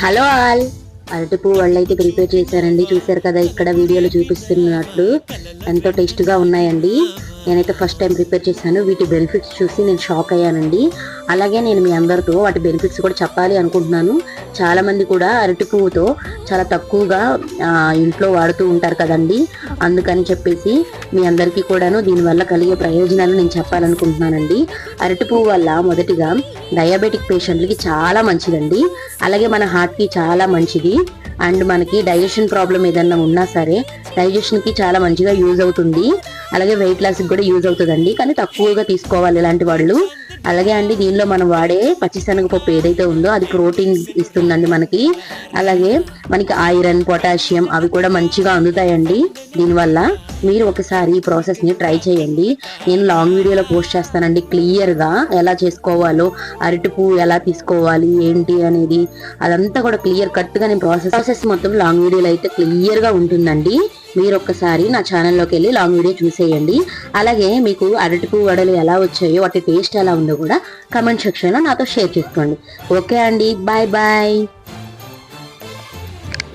Hello all, అరటిపువ్వు వాళ్ళు అయితే prepare చేశారండి. చూసారు కదా, ఇక్కడ వీడియోలో చూపిస్తున్నట్లు ఎంతో టేస్ట్గా ఉన్నాయండి. నేనైతే ఫస్ట్ టైం ప్రిపేర్ చేశాను. వీటి బెనిఫిట్స్ చూసి నేను షాక్ అయ్యానండి. అలాగే నేను మీ అందరితో వాటి బెనిఫిట్స్ కూడా చెప్పాలి అనుకుంటున్నాను. చాలా మంది కూడా అరటి పువ్వుతో చాలా తక్కువగా ఇంట్లో వాడుతూ ఉంటారు కదండి. అందుకని చెప్పేసి మీ అందరికీ కూడాను దీనివల్ల కలిగే ప్రయోజనాలు నేను చెప్పాలనుకుంటున్నానండి. అరటి పువ్వు వల్ల మొదటిగా డయాబెటిక్ పేషెంట్లకి చాలా మంచిదండి. అలాగే మన హార్ట్కి చాలా మంచిది. అండ్ మనకి డైజెషన్ ప్రాబ్లం ఏదన్నా ఉన్నా సరే డైజెషన్కి చాలా మంచిగా యూజ్ అవుతుంది. అలాగే వెయిట్ లాస్కి కూడా యూజ్ అవుతుందండి, కానీ తక్కువగా తీసుకోవాలి ఇలాంటి వాళ్ళు. అలాగే అండి, దీనిలో మనం వాడే పచ్చిశనగపప్పు ఏదైతే ఉందో అది ప్రోటీన్ ఇస్తుందండి మనకి. అలాగే మనకి ఐరన్, పొటాషియం అవి కూడా మంచిగా అందుతాయండి దీనివల్ల. మీరు ఒకసారి ఈ ప్రాసెస్ని ట్రై చేయండి. నేను లాంగ్ వీడియోలో పోస్ట్ చేస్తానండి క్లియర్గా ఎలా చేసుకోవాలో, అరటి పువ్వు ఎలా తీసుకోవాలి ఏంటి అనేది అదంతా కూడా క్లియర్ కట్గా నేను ప్రాసెస్ మొత్తం లాంగ్ వీడియోలో అయితే క్లియర్గా ఉంటుందండి. మీరు ఒక్కసారి నా ఛానల్లోకి వెళ్ళి లాంగ్ వీడియో చూసేయండి. అలాగే మీకు అరటిపువ్వు వడలు ఎలా వచ్చాయో, వాటి టేస్ట్ ఎలా ఉందో కూడా కమెంట్ సెక్షన్లో నాతో షేర్ చేసుకోండి. ఓకే అండి, బాయ్ బాయ్.